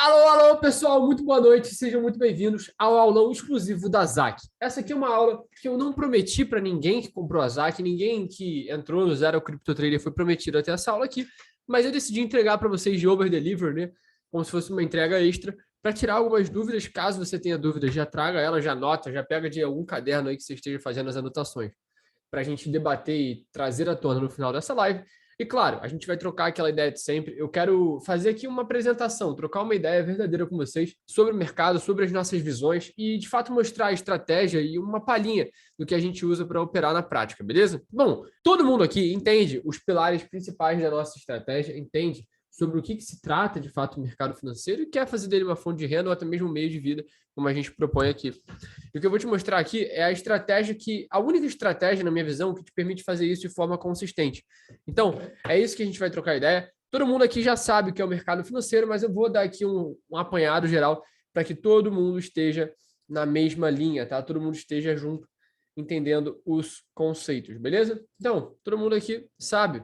Alô, alô, pessoal, muito boa noite, sejam muito bem-vindos ao aulão exclusivo da ZAC. Essa aqui é uma aula que eu não prometi para ninguém que comprou a ZAC, ninguém que entrou no Zero Crypto Trader foi prometido até essa aula aqui, mas eu decidi entregar para vocês de over deliver, né? Como se fosse uma entrega extra, para tirar algumas dúvidas. Caso você tenha dúvidas, já traga ela, já anota, já pega de algum caderno aí que você esteja fazendo as anotações, para a gente debater e trazer à tona no final dessa live. E claro, a gente vai trocar aquela ideia de sempre. Eu quero fazer aqui uma apresentação, trocar uma ideia verdadeira com vocês sobre o mercado, sobre as nossas visões e, de fato, mostrar a estratégia e uma palhinha do que a gente usa para operar na prática, beleza? Bom, todo mundo aqui entende os pilares principais da nossa estratégia, entende sobre o que se trata, de fato, o mercado financeiro e quer fazer dele uma fonte de renda ou até mesmo um meio de vida, como a gente propõe aqui. E o que eu vou te mostrar aqui é a estratégia a única estratégia, na minha visão, que te permite fazer isso de forma consistente. Então, é isso que a gente vai trocar ideia. Todo mundo aqui já sabe o que é o mercado financeiro, mas eu vou dar aqui um apanhado geral para que todo mundo esteja na mesma linha, tá? Todo mundo esteja junto, entendendo os conceitos, beleza? Então, todo mundo aqui sabe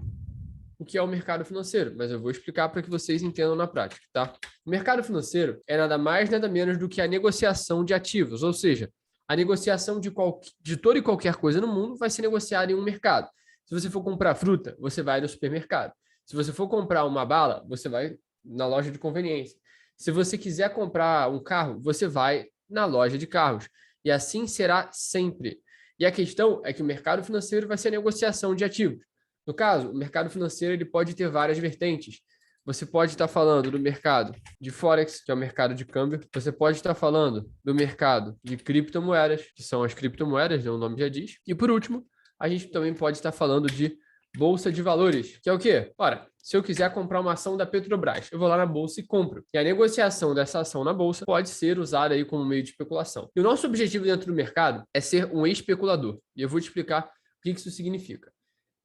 o que é o mercado financeiro, mas eu vou explicar para que vocês entendam na prática, tá? O mercado financeiro é nada mais, nada menos do que a negociação de ativos, ou seja, a negociação de toda e qualquer coisa no mundo vai ser negociada em um mercado. Se você for comprar fruta, você vai no supermercado. Se você for comprar uma bala, você vai na loja de conveniência. Se você quiser comprar um carro, você vai na loja de carros. E assim será sempre. E a questão é que o mercado financeiro vai ser a negociação de ativos. No caso, o mercado financeiro ele pode ter várias vertentes. Você pode estar falando do mercado de Forex, que é o mercado de câmbio. Você pode estar falando do mercado de criptomoedas, que são as criptomoedas, né, o nome já diz. E por último, a gente também pode estar falando de bolsa de valores, que é o quê? Ora, se eu quiser comprar uma ação da Petrobras, eu vou lá na bolsa e compro. E a negociação dessa ação na bolsa pode ser usada aí como meio de especulação. E o nosso objetivo dentro do mercado é ser um especulador. E eu vou te explicar o que isso significa.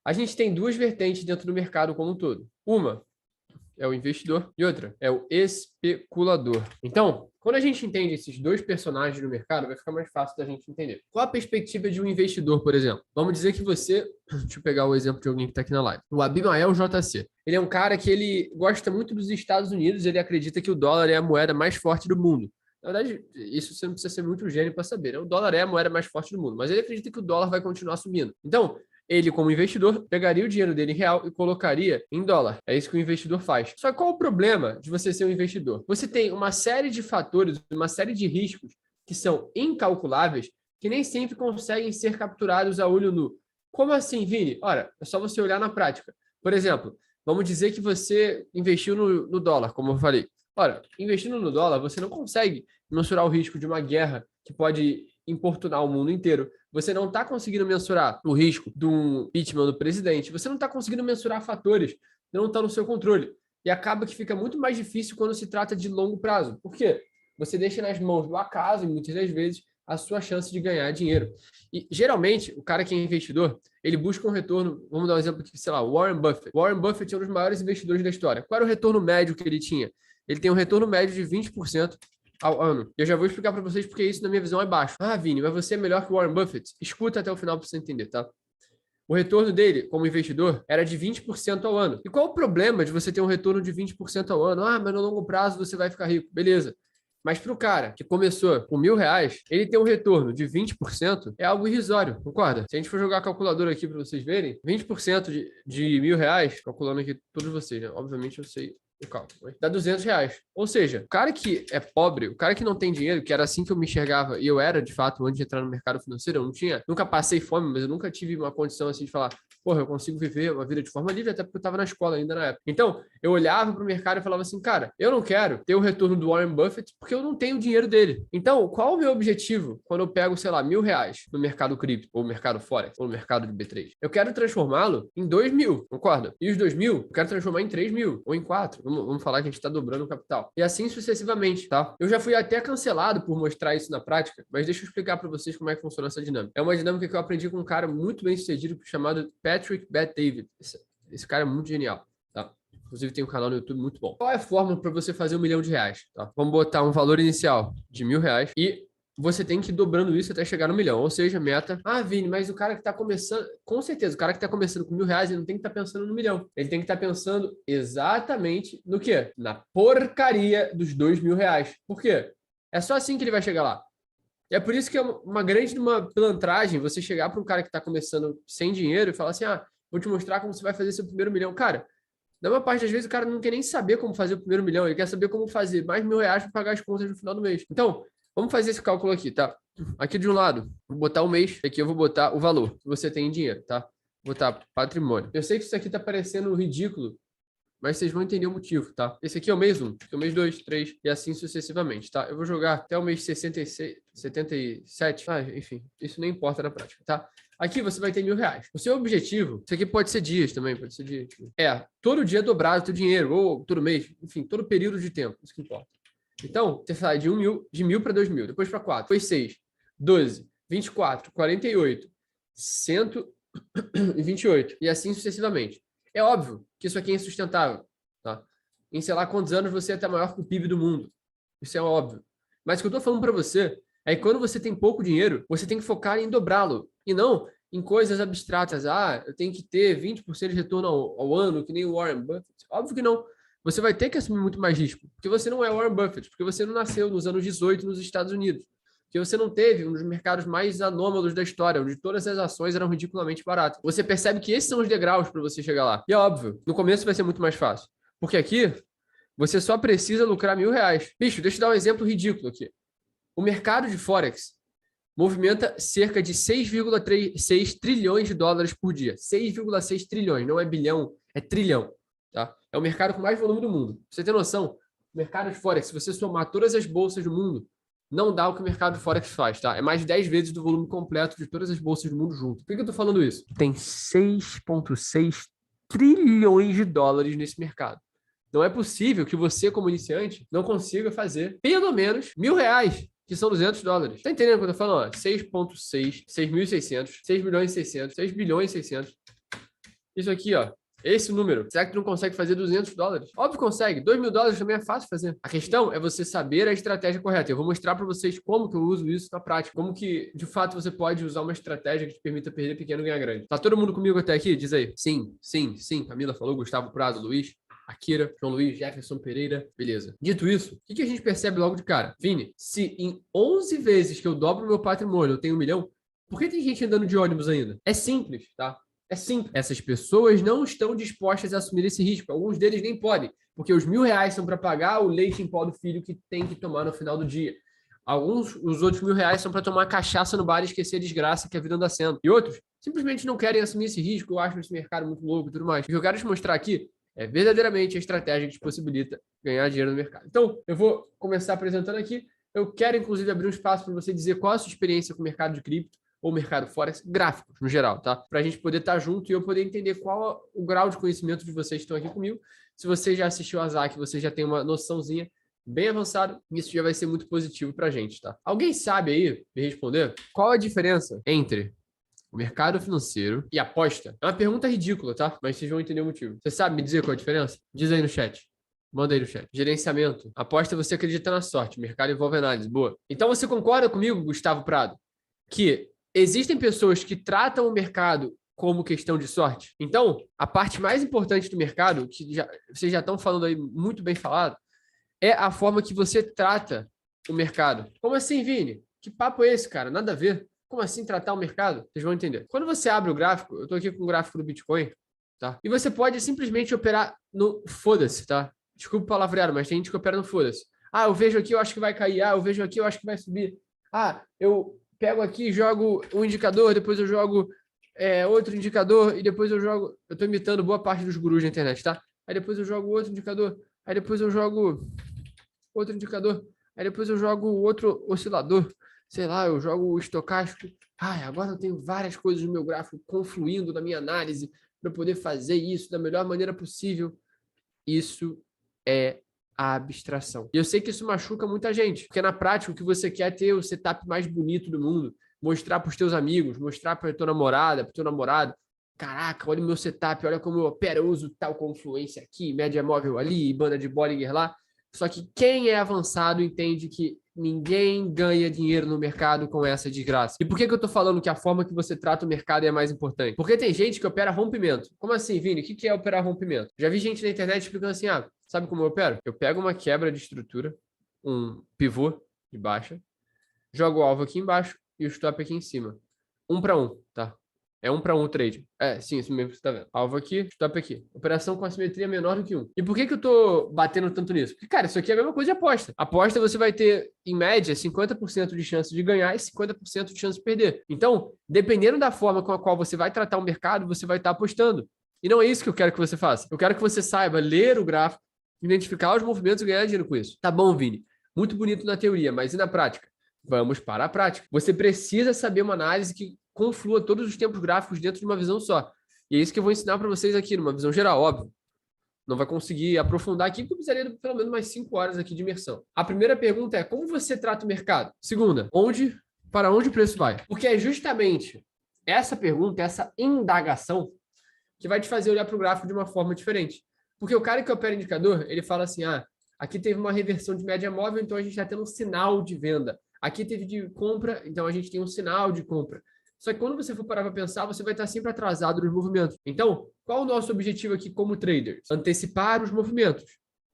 A gente tem duas vertentes dentro do mercado como um todo. Uma é o investidor e outra é o especulador. Então, quando a gente entende esses dois personagens no mercado, vai ficar mais fácil da gente entender. Qual a perspectiva de um investidor, por exemplo? Vamos dizer que você... Deixa eu pegar o exemplo de alguém que está aqui na live. O Abimael JC. Ele é um cara que ele gosta muito dos Estados Unidos, ele acredita que o dólar é a moeda mais forte do mundo. Na verdade, isso você não precisa ser muito gênio para saber, né? O dólar é a moeda mais forte do mundo, mas ele acredita que o dólar vai continuar subindo. Então, ele, como investidor, pegaria o dinheiro dele em real e colocaria em dólar. É isso que o investidor faz. Só que qual o problema de você ser um investidor? Você tem uma série de fatores, uma série de riscos que são incalculáveis, que nem sempre conseguem ser capturados a olho nu. Como assim, Vini? Ora, é só você olhar na prática. Por exemplo, vamos dizer que você investiu no dólar, como eu falei. Ora, investindo no dólar, você não consegue mensurar o risco de uma guerra que pode importunar o mundo inteiro. Você não está conseguindo mensurar o risco de um impeachment do presidente. Você não está conseguindo mensurar fatores que não estão no seu controle. E acaba que fica muito mais difícil quando se trata de longo prazo. Por quê? Você deixa nas mãos do acaso, e muitas das vezes, a sua chance de ganhar dinheiro. E, geralmente, o cara que é investidor, ele busca um retorno, vamos dar um exemplo aqui, sei lá, Warren Buffett. Warren Buffett é um dos maiores investidores da história. Qual era o retorno médio que ele tinha? Ele tem um retorno médio de 20% ao ano. Eu já vou explicar para vocês porque isso, na minha visão, é baixo. Ah, Vini, mas você é melhor que o Warren Buffett? Escuta até o final para você entender, tá? O retorno dele, como investidor, era de 20% ao ano. E qual o problema de você ter um retorno de 20% ao ano? Ah, mas no longo prazo você vai ficar rico. Beleza. Mas para o cara que começou com R$ 1.000, ele ter um retorno de 20% é algo irrisório, concorda? Se a gente for jogar a calculadora aqui para vocês verem, 20% de R$ 1.000, calculando aqui todos vocês, né? Obviamente eu sei o cálculo, dá R$ 200. Ou seja, o cara que é pobre, o cara que não tem dinheiro, que era assim que eu me enxergava, e eu era, de fato, antes de entrar no mercado financeiro, eu não tinha, nunca passei fome, mas eu nunca tive uma condição assim de falar, porra, eu consigo viver uma vida de forma livre, até porque eu estava na escola ainda na época. Então, eu olhava para o mercado e falava assim, cara, eu não quero ter o retorno do Warren Buffett porque eu não tenho o dinheiro dele. Então, qual o meu objetivo quando eu pego, sei lá, R$ 1.000 no mercado cripto, ou mercado Forex, ou no mercado de B3? Eu quero transformá-lo em 2.000, concorda? E os 2.000, eu quero transformar em 3.000, ou em 4. Vamos falar que a gente está dobrando o capital. E assim sucessivamente, tá? Eu já fui até cancelado por mostrar isso na prática, mas deixa eu explicar para vocês como é que funciona essa dinâmica. É uma dinâmica que eu aprendi com um cara muito bem sucedido chamado Patrick Bet-David. Esse cara é muito genial, tá? Inclusive tem um canal no YouTube muito bom. Qual é a fórmula para você fazer R$ 1.000.000, tá? Vamos botar um valor inicial de R$ 1.000 e você tem que ir dobrando isso até chegar no milhão. Ou seja, meta. Ah, Vini, mas o cara que está começando. Com certeza, o cara que está começando com R$ 1.000, ele não tem que estar pensando no milhão. Ele tem que estar pensando exatamente no quê? Na porcaria dos R$ 2.000. Por quê? É só assim que ele vai chegar lá. E é por isso que é uma grande pilantragem você chegar para um cara que está começando sem dinheiro e falar assim: ah, vou te mostrar como você vai fazer seu primeiro milhão. Cara, na maior parte das vezes o cara não quer nem saber como fazer o primeiro milhão, ele quer saber como fazer mais R$ 1.000 para pagar as contas no final do mês. Então, vamos fazer esse cálculo aqui, tá? Aqui de um lado, vou botar o mês, aqui eu vou botar o valor que você tem em dinheiro, tá? Vou botar patrimônio. Eu sei que isso aqui tá parecendo ridículo, mas vocês vão entender o motivo, tá? Esse aqui é o mês 1, aqui é o mês 2, 3 e assim sucessivamente, tá? Eu vou jogar até o mês 66, 77, enfim, isso nem importa na prática, tá? Aqui você vai ter R$ 1.000. O seu objetivo, isso aqui pode ser dias também, pode ser dia, todo dia dobrar o teu dinheiro, ou todo mês, enfim, todo período de tempo, isso que importa. Então, você sai de 1.000 para 2.000, depois para 4, depois 6, 12, 24, 48, 128 e assim sucessivamente. É óbvio que isso aqui é insustentável, tá? Em sei lá quantos anos você é até maior que o PIB do mundo. Isso é óbvio. Mas o que eu tô falando para você é que quando você tem pouco dinheiro, você tem que focar em dobrá-lo e não em coisas abstratas. Ah, eu tenho que ter 20% de retorno ao ano, que nem o Warren Buffett. Óbvio que não. Você vai ter que assumir muito mais risco, porque você não é Warren Buffett, porque você não nasceu nos anos 18 nos Estados Unidos, porque você não teve um dos mercados mais anômalos da história, onde todas as ações eram ridiculamente baratas. Você percebe que esses são os degraus para você chegar lá. E é óbvio, no começo vai ser muito mais fácil, porque aqui você só precisa lucrar R$ 1.000. Bicho, deixa eu dar um exemplo ridículo aqui. O mercado de Forex movimenta cerca de 6,6 trilhões de dólares por dia. 6,6 trilhões, não é bilhão, é trilhão. Tá? É o mercado com mais volume do mundo. Pra você ter noção, o mercado de Forex, se você somar todas as bolsas do mundo, não dá o que o mercado de Forex faz, tá? É mais de 10 vezes do volume completo de todas as bolsas do mundo junto. Por que eu tô falando isso? Tem 6,6 trilhões de dólares nesse mercado. Não é possível que você, como iniciante, não consiga fazer pelo menos R$ 1.000, que são $200. Tá entendendo o que eu tô falando? 6,6, 6.600, 6 milhões e 600, 6 bilhões e 600. Isso aqui, ó. Esse número. Será que tu não consegue fazer $200? Óbvio que consegue. $2.000 também é fácil fazer. A questão é você saber a estratégia correta. Eu vou mostrar para vocês como que eu uso isso na prática. Como que, de fato, você pode usar uma estratégia que te permita perder pequeno e ganhar grande. Tá todo mundo comigo até aqui? Diz aí. Sim, sim, sim. Camila falou, Gustavo Prado, Luiz, Akira, João Luiz, Jefferson Pereira. Beleza. Dito isso, o que a gente percebe logo de cara? Vini, se em 11 vezes que eu dobro o meu patrimônio eu tenho 1 milhão, por que tem gente andando de ônibus ainda? É simples, tá? É simples. Essas pessoas não estão dispostas a assumir esse risco. Alguns deles nem podem, porque os R$ 1.000 são para pagar o leite em pó do filho que tem que tomar no final do dia. Os outros R$ 1.000 são para tomar cachaça no bar e esquecer a desgraça que a vida anda sendo. E outros simplesmente não querem assumir esse risco. Eu acho esse mercado muito louco e tudo mais. O que eu quero te mostrar aqui é verdadeiramente a estratégia que te possibilita ganhar dinheiro no mercado. Então, eu vou começar apresentando aqui. Eu quero, inclusive, abrir um espaço para você dizer qual a sua experiência com o mercado de cripto ou mercado Forex, gráficos no geral, tá? Para a gente poder estar junto e eu poder entender qual o grau de conhecimento de vocês que estão aqui comigo. Se você já assistiu a ZAC, você já tem uma noçãozinha bem avançada, isso já vai ser muito positivo para a gente, tá? Alguém sabe aí me responder qual a diferença entre o mercado financeiro e aposta? É uma pergunta ridícula, tá? Mas vocês vão entender o motivo. Você sabe me dizer qual a diferença? Diz aí no chat. Manda aí no chat. Gerenciamento. Aposta, você acredita na sorte. Mercado envolve análise. Boa. Então você concorda comigo, Gustavo Prado, que existem pessoas que tratam o mercado como questão de sorte? Então, a parte mais importante do mercado, que vocês já estão falando aí muito bem falado, é a forma que você trata o mercado. Como assim, Vini? Que papo é esse, cara? Nada a ver. Como assim tratar o mercado? Vocês vão entender. Quando você abre o gráfico, eu estou aqui com o gráfico do Bitcoin, tá? E você pode simplesmente operar no foda-se, tá? Desculpa o palavreado, mas tem gente que opera no foda-se. Ah, eu vejo aqui, eu acho que vai cair. Ah, eu vejo aqui, eu acho que vai subir. Ah, eu pego aqui, jogo um indicador, depois eu jogo outro indicador e depois eu jogo... Eu estou imitando boa parte dos gurus da internet, tá? Aí depois eu jogo outro indicador, aí depois eu jogo outro indicador, aí depois eu jogo outro oscilador, sei lá, eu jogo o estocástico. Ah, agora eu tenho várias coisas no meu gráfico confluindo na minha análise para poder fazer isso da melhor maneira possível. Isso é a abstração. E eu sei que isso machuca muita gente, porque na prática o que você quer é ter o setup mais bonito do mundo, mostrar para os teus amigos, mostrar para tua namorada, para o teu namorado, caraca, olha o meu setup, olha como eu opero, eu uso tal confluência aqui, média móvel ali, banda de Bollinger lá. Só que quem é avançado entende que ninguém ganha dinheiro no mercado com essa desgraça. E por que eu tô falando que a forma que você trata o mercado é mais importante? Porque tem gente que opera rompimento. Como assim, Vini? O que é operar rompimento? Já vi gente na internet explicando assim, sabe como eu opero? Eu pego uma quebra de estrutura, um pivô de baixa, jogo o alvo aqui embaixo e o stop aqui em cima. 1 para 1, tá? É 1 para 1 o trade. Sim, isso mesmo que você tá vendo. Alvo aqui, stop aqui. Operação com assimetria menor do que 1. E por que eu tô batendo tanto nisso? Porque, cara, isso aqui é a mesma coisa de aposta. Aposta você vai ter, em média, 50% de chance de ganhar e 50% de chance de perder. Então, dependendo da forma com a qual você vai tratar o mercado, você vai estar apostando. E não é isso que eu quero que você faça. Eu quero que você saiba ler o gráfico, identificar os movimentos e ganhar dinheiro com isso. Tá bom, Vini? Muito bonito na teoria, mas e na prática? Vamos para a prática. Você precisa saber uma análise que conflua todos os tempos gráficos dentro de uma visão só. E é isso que eu vou ensinar para vocês aqui, numa visão geral, óbvio. Não vai conseguir aprofundar aqui, porque eu precisaria de pelo menos mais 5 horas aqui de imersão. A primeira pergunta é, como você trata o mercado? Segunda, para onde o preço vai? Porque é justamente essa pergunta, essa indagação, que vai te fazer olhar para o gráfico de uma forma diferente. Porque o cara que opera indicador, ele fala assim, aqui teve uma reversão de média móvel, então a gente está tendo um sinal de venda. Aqui teve de compra, então a gente tem um sinal de compra. Só que quando você for parar para pensar, você vai estar sempre atrasado nos movimentos. Então, qual o nosso objetivo aqui como traders? Antecipar os movimentos.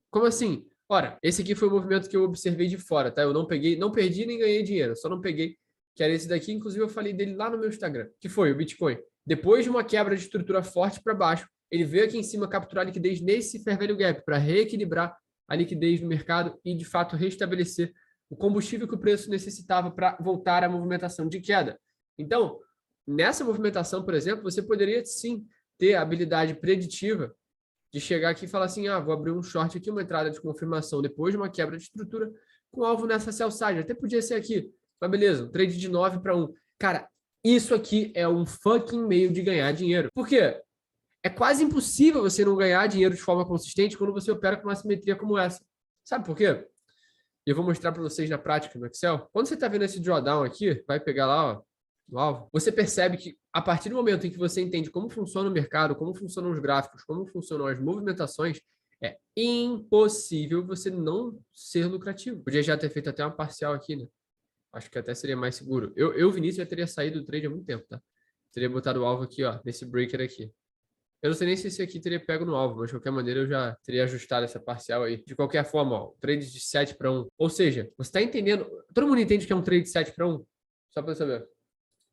Como assim? Ora, esse aqui foi o movimento que eu observei de fora, tá? Eu não peguei, não perdi nem ganhei dinheiro, só não peguei, que era esse daqui, inclusive eu falei dele lá no meu Instagram, que foi o Bitcoin. Depois de uma quebra de estrutura forte para baixo, ele veio aqui em cima capturar a liquidez nesse fair value gap para reequilibrar a liquidez no mercado e, de fato, restabelecer o combustível que o preço necessitava para voltar à movimentação de queda. Então, nessa movimentação, por exemplo, você poderia sim ter a habilidade preditiva de chegar aqui e falar assim, vou abrir um short aqui, uma entrada de confirmação depois de uma quebra de estrutura com alvo nessa sell side. Até podia ser aqui, mas beleza, um trade de 9 para 1. Cara, isso aqui é um fucking meio de ganhar dinheiro. Por quê? É quase impossível você não ganhar dinheiro de forma consistente quando você opera com uma simetria como essa. Sabe por quê? Eu vou mostrar para vocês na prática no Excel. Quando você está vendo esse drawdown aqui, vai pegar lá, no alvo, você percebe que a partir do momento em que você entende como funciona o mercado, como funcionam os gráficos, como funcionam as movimentações, é impossível você não ser lucrativo. Podia já ter feito até uma parcial aqui, né? Acho que até seria mais seguro. Vinícius, já teria saído do trade há muito tempo, tá? Teria botado o alvo aqui, ó, nesse breaker aqui. Eu não sei nem se esse aqui teria pego no alvo, mas de qualquer maneira eu já teria ajustado essa parcial aí. De qualquer forma, ó, trade de 7 para 1. Ou seja, você está entendendo? Todo mundo entende que é um trade de 7 para 1? Só para saber.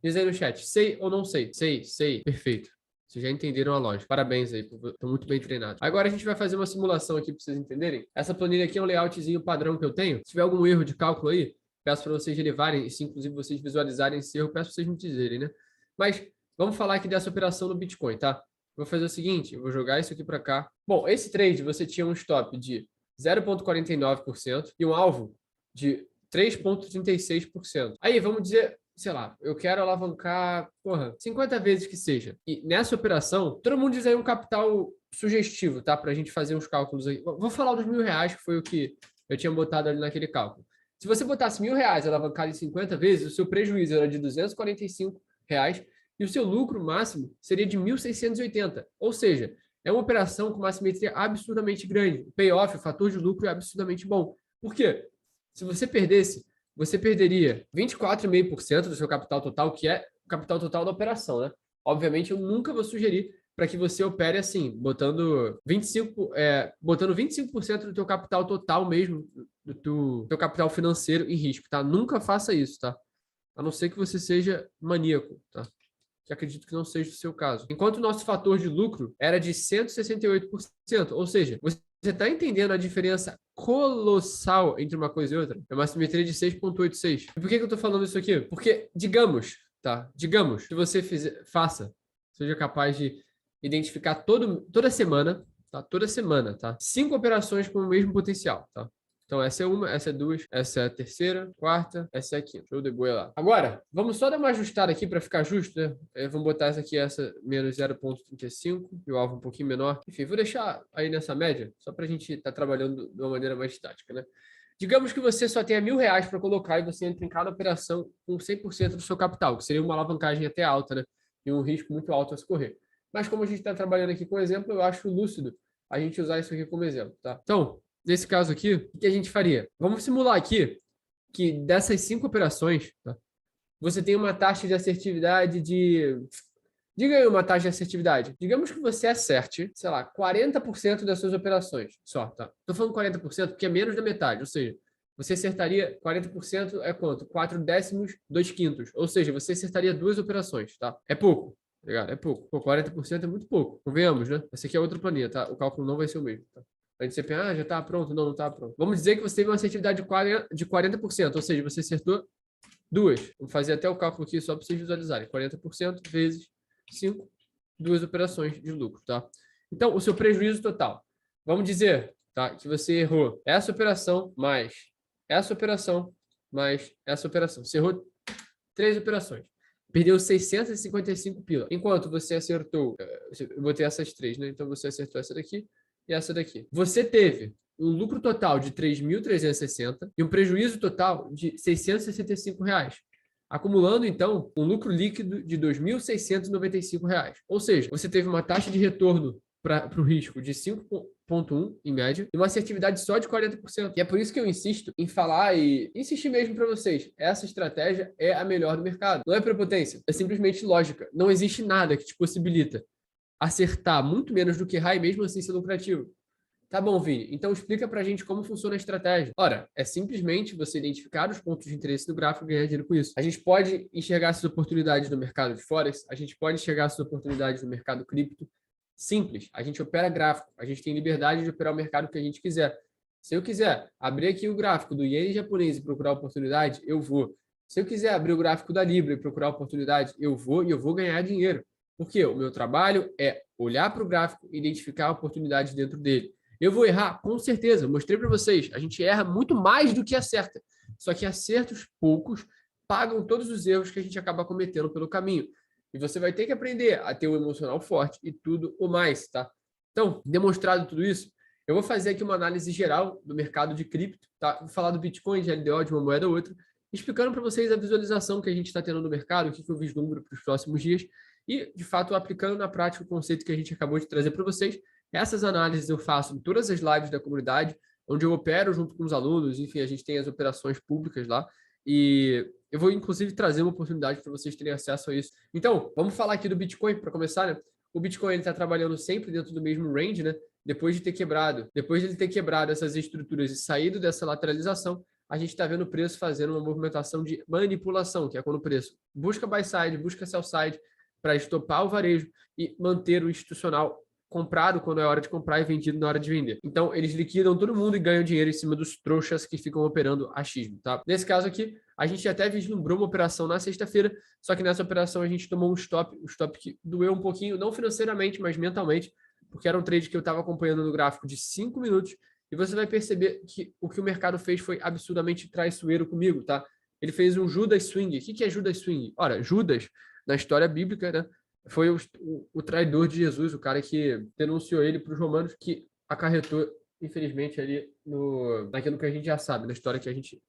Diz aí no chat, sei ou não sei? Sei. Perfeito. Vocês já entenderam a lógica. Parabéns aí, estão muito bem treinados. Agora a gente vai fazer uma simulação aqui para vocês entenderem. Essa planilha aqui é um layoutzinho padrão que eu tenho. Se tiver algum erro de cálculo aí, peço para vocês relevarem, e se inclusive vocês visualizarem esse erro, peço para vocês me dizerem, né? Mas vamos falar aqui dessa operação no Bitcoin, tá? Vou fazer o seguinte, eu vou jogar isso aqui para cá. Bom, esse trade você tinha um stop de 0,49% e um alvo de 3,36%. Aí, vamos dizer, sei lá, eu quero alavancar, 50 vezes que seja. E nessa operação, todo mundo diz aí um capital sugestivo, tá? Pra gente fazer uns cálculos aí. Vou falar dos R$ 1.000, que foi o que eu tinha botado ali naquele cálculo. Se você botasse R$ 1.000 alavancado em 50 vezes, o seu prejuízo era de R$ 245 e o seu lucro máximo seria de 1.680. Ou seja, é uma operação com uma simetria absurdamente grande. O payoff, o fator de lucro é absurdamente bom. Por quê? Se você perdesse, você perderia 24,5% do seu capital total, que é o capital total da operação, né? Obviamente, eu nunca vou sugerir para que você opere assim, botando 25% do teu capital total mesmo, do teu capital financeiro em risco, tá? Nunca faça isso, tá? A não ser que você seja maníaco, tá? Que acredito que não seja o seu caso. Enquanto o nosso fator de lucro era de 168%, ou seja, você está entendendo a diferença colossal entre uma coisa e outra? É uma simetria de 6,86. E por que eu estou falando isso aqui? Porque, digamos, que você seja capaz de identificar toda semana, tá? Toda semana, tá? 5 operações com o mesmo potencial, tá? Então, essa é uma, essa é duas, essa é a terceira, quarta, essa é a quinta. Show de boa lá. Agora, vamos só dar uma ajustada aqui para ficar justo, né? Vamos botar essa menos 0,35 e o alvo um pouquinho menor. Enfim, vou deixar aí nessa média, só para a gente estar trabalhando de uma maneira mais estática, né? Digamos que você só tenha R$ 1.000 para colocar e você entra em cada operação com 100% do seu capital, que seria uma alavancagem até alta, né? E um risco muito alto a se correr. Mas como a gente está trabalhando aqui com exemplo, eu acho lúcido a gente usar isso aqui como exemplo, tá? Então, nesse caso aqui, o que a gente faria? Vamos simular aqui que dessas 5 operações, tá? Você tem uma taxa de assertividade de... Diga aí uma taxa de assertividade. Digamos que você acerte, sei lá, 40% das suas operações só, tá? Tô falando 40% porque é menos da metade, ou seja, você acertaria 40% é quanto? 4 décimos, 2 quintos. Ou seja, você acertaria 2 operações, tá? É pouco, tá ligado? É pouco. Pô, 40% é muito pouco. Convenhamos, né? Esse aqui é outro planeta, tá? O cálculo não vai ser o mesmo, tá? A gente sempre, já tá pronto. Não, não tá pronto. Vamos dizer que você teve uma assertividade de 40%, ou seja, você acertou 2. Vou fazer até o cálculo aqui só para vocês visualizarem. 40% vezes 5, 2 operações de lucro, tá? Então, o seu prejuízo total. Vamos dizer, tá, que você errou essa operação mais essa operação mais essa operação. Você errou 3 operações. Perdeu 655 pila. Enquanto você acertou, eu botei essas 3, né? Então você acertou essa daqui e essa daqui. Você teve um lucro total de 3.360 e um prejuízo total de R$ 665. Acumulando, então, um lucro líquido de R$ 2.695. Ou seja, você teve uma taxa de retorno para o risco de 5,1 em média e uma assertividade só de 40%. E é por isso que eu insisto em falar e insistir mesmo para vocês. Essa estratégia é a melhor do mercado. Não é prepotência, é simplesmente lógica. Não existe nada que te possibilita acertar muito menos do que errar e mesmo assim ser lucrativo. Tá bom, Vini. Então explica pra gente como funciona a estratégia. Ora, é simplesmente você identificar os pontos de interesse do gráfico e ganhar dinheiro com isso. A gente pode enxergar essas oportunidades no mercado de Forex, a gente pode enxergar essas oportunidades no mercado cripto. Simples. A gente opera gráfico, a gente tem liberdade de operar o mercado que a gente quiser. Se eu quiser abrir aqui o gráfico do iene japonês e procurar oportunidade, eu vou. Se eu quiser abrir o gráfico da Libra e procurar oportunidade, eu vou e eu vou ganhar dinheiro. Porque o meu trabalho é olhar para o gráfico e identificar oportunidades dentro dele. Eu vou errar? Com certeza. Mostrei para vocês. A gente erra muito mais do que acerta. Só que acertos poucos pagam todos os erros que a gente acaba cometendo pelo caminho. E você vai ter que aprender a ter um emocional forte e tudo o mais, tá? Então, demonstrado tudo isso, eu vou fazer aqui uma análise geral do mercado de cripto, tá? Vou falar do Bitcoin, de LDO, de uma moeda ou outra, explicando para vocês a visualização que a gente está tendo no mercado, o que eu vislumbro para os próximos dias e, de fato, aplicando na prática o conceito que a gente acabou de trazer para vocês. Essas análises eu faço em todas as lives da comunidade, onde eu opero junto com os alunos, enfim, a gente tem as operações públicas lá, e eu vou, inclusive, trazer uma oportunidade para vocês terem acesso a isso. Então, vamos falar aqui do Bitcoin, para começar, né? O Bitcoin está trabalhando sempre dentro do mesmo range, né? Depois de ele ter quebrado essas estruturas e saído dessa lateralização, a gente está vendo o preço fazendo uma movimentação de manipulação, que é quando o preço busca buy side, busca sell side, para estopar o varejo e manter o institucional comprado quando é hora de comprar e vendido na hora de vender. Então, eles liquidam todo mundo e ganham dinheiro em cima dos trouxas que ficam operando achismo, tá? Nesse caso aqui, a gente até vislumbrou uma operação na sexta-feira, só que nessa operação a gente tomou um stop que doeu um pouquinho, não financeiramente, mas mentalmente, porque era um trade que eu estava acompanhando no gráfico de 5 minutos, e você vai perceber que o que o mercado fez foi absurdamente traiçoeiro comigo, tá? Ele fez um Judas Swing. O que é Judas Swing? Ora, Judas, na história bíblica, né, foi o traidor de Jesus, o cara que denunciou ele para os romanos, que acarretou, infelizmente, ali naquilo que a gente já sabe, na história que a gente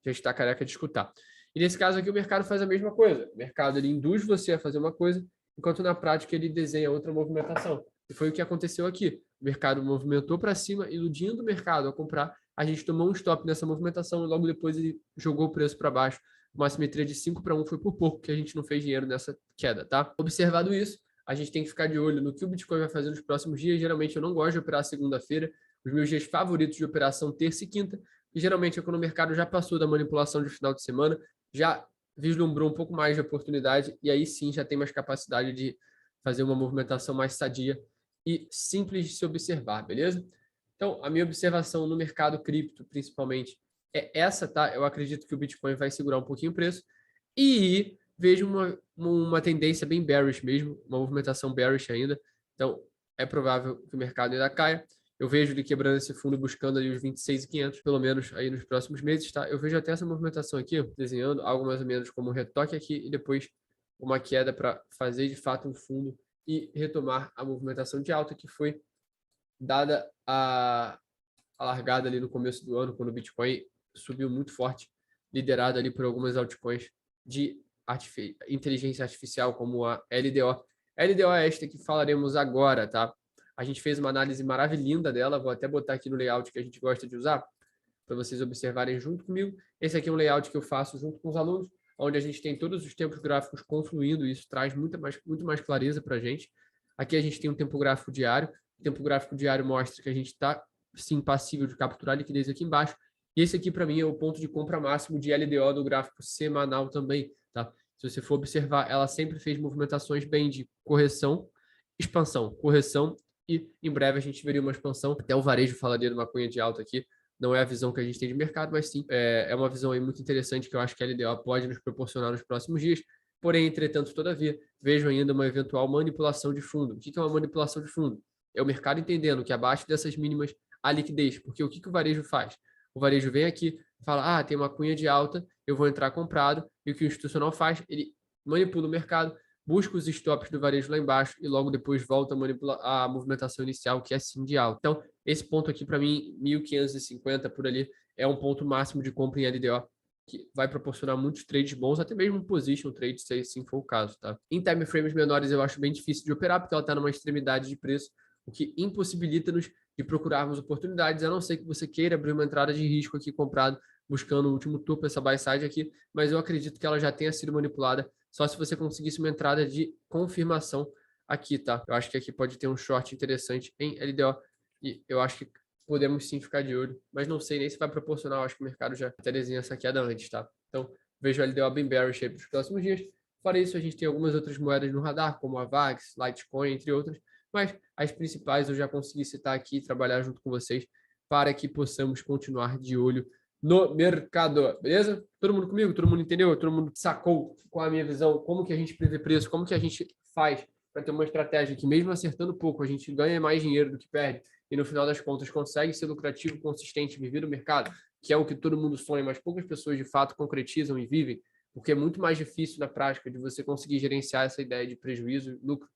já está careca de escutar. E nesse caso aqui, o mercado faz a mesma coisa. O mercado ele induz você a fazer uma coisa, enquanto na prática ele desenha outra movimentação. E foi o que aconteceu aqui. O mercado movimentou para cima, iludindo o mercado a comprar. A gente tomou um stop nessa movimentação e logo depois ele jogou o preço para baixo. Uma assimetria de 5-1 foi por pouco que a gente não fez dinheiro nessa queda, tá? Observado isso, a gente tem que ficar de olho no que o Bitcoin vai fazer nos próximos dias. Geralmente eu não gosto de operar segunda-feira. Os meus dias favoritos de operação terça e quinta. E geralmente é quando o mercado já passou da manipulação de final de semana, já vislumbrou um pouco mais de oportunidade e aí sim já tem mais capacidade de fazer uma movimentação mais sadia e simples de se observar, beleza? Então, a minha observação no mercado cripto, principalmente, é essa, tá? Eu acredito que o Bitcoin vai segurar um pouquinho o preço e vejo uma tendência bem bearish mesmo, uma movimentação bearish ainda. Então, é provável que o mercado ainda caia. Eu vejo ele quebrando esse fundo, buscando ali os 26.500, pelo menos aí nos próximos meses, tá? Eu vejo até essa movimentação aqui, ó, desenhando algo mais ou menos como um retoque aqui e depois uma queda para fazer de fato um fundo e retomar a movimentação de alta que foi dada a largada ali no começo do ano, quando o Bitcoin subiu muito forte, liderado ali por algumas altcoins de inteligência artificial, como a LDO. LDO é esta que falaremos agora, tá? A gente fez uma análise maravilhosa dela, vou até botar aqui no layout que a gente gosta de usar, para vocês observarem junto comigo. Esse aqui é um layout que eu faço junto com os alunos, onde a gente tem todos os tempos gráficos confluindo, e isso traz muito mais clareza para a gente. Aqui a gente tem um tempo gráfico diário. O tempo gráfico diário mostra que a gente está, sim, passível de capturar liquidez aqui embaixo. E esse aqui, para mim, é o ponto de compra máximo de LDO do gráfico semanal também, tá? Se você for observar, ela sempre fez movimentações bem de correção, expansão, correção, e em breve a gente veria uma expansão. Até o varejo falaria de uma cunha de alta aqui. Não é a visão que a gente tem de mercado, mas sim, é uma visão aí muito interessante que eu acho que a LDO pode nos proporcionar nos próximos dias. Porém, entretanto, todavia, vejo ainda uma eventual manipulação de fundo. O que é uma manipulação de fundo? É o mercado entendendo que abaixo dessas mínimas há liquidez. Porque o que o varejo faz? O varejo vem aqui, fala, tem uma cunha de alta, eu vou entrar comprado. E o que o institucional faz? Ele manipula o mercado, busca os stops do varejo lá embaixo e logo depois volta a manipular a movimentação inicial, que é sim de alta. Então, esse ponto aqui, para mim, 1.550 por ali, é um ponto máximo de compra em LDO, que vai proporcionar muitos trades bons, até mesmo um position trade, se assim for o caso, tá? Em time frames menores, eu acho bem difícil de operar, porque ela está numa extremidade de preço, o que impossibilita-nos de procurarmos oportunidades, a não ser que você queira abrir uma entrada de risco aqui comprado, buscando o último topo, essa buy side aqui, mas eu acredito que ela já tenha sido manipulada, só se você conseguisse uma entrada de confirmação aqui, tá? Eu acho que aqui pode ter um short interessante em LDO, e eu acho que podemos sim ficar de olho, mas não sei nem se vai proporcionar, eu acho que o mercado já até desenha essa queda antes, tá? Então, vejo a LDO bem bearish aí para os próximos dias. Fora isso, a gente tem algumas outras moedas no radar, como a VAX, Litecoin, entre outras, mas as principais eu já consegui citar aqui e trabalhar junto com vocês para que possamos continuar de olho no mercado, beleza? Todo mundo comigo? Todo mundo entendeu? Todo mundo sacou com a minha visão como que a gente prevê preço, como que a gente faz para ter uma estratégia que mesmo acertando pouco, a gente ganha mais dinheiro do que perde e no final das contas consegue ser lucrativo, consistente, viver no mercado, que é o que todo mundo sonha, mas poucas pessoas de fato concretizam e vivem, porque é muito mais difícil na prática de você conseguir gerenciar essa ideia de prejuízo e lucro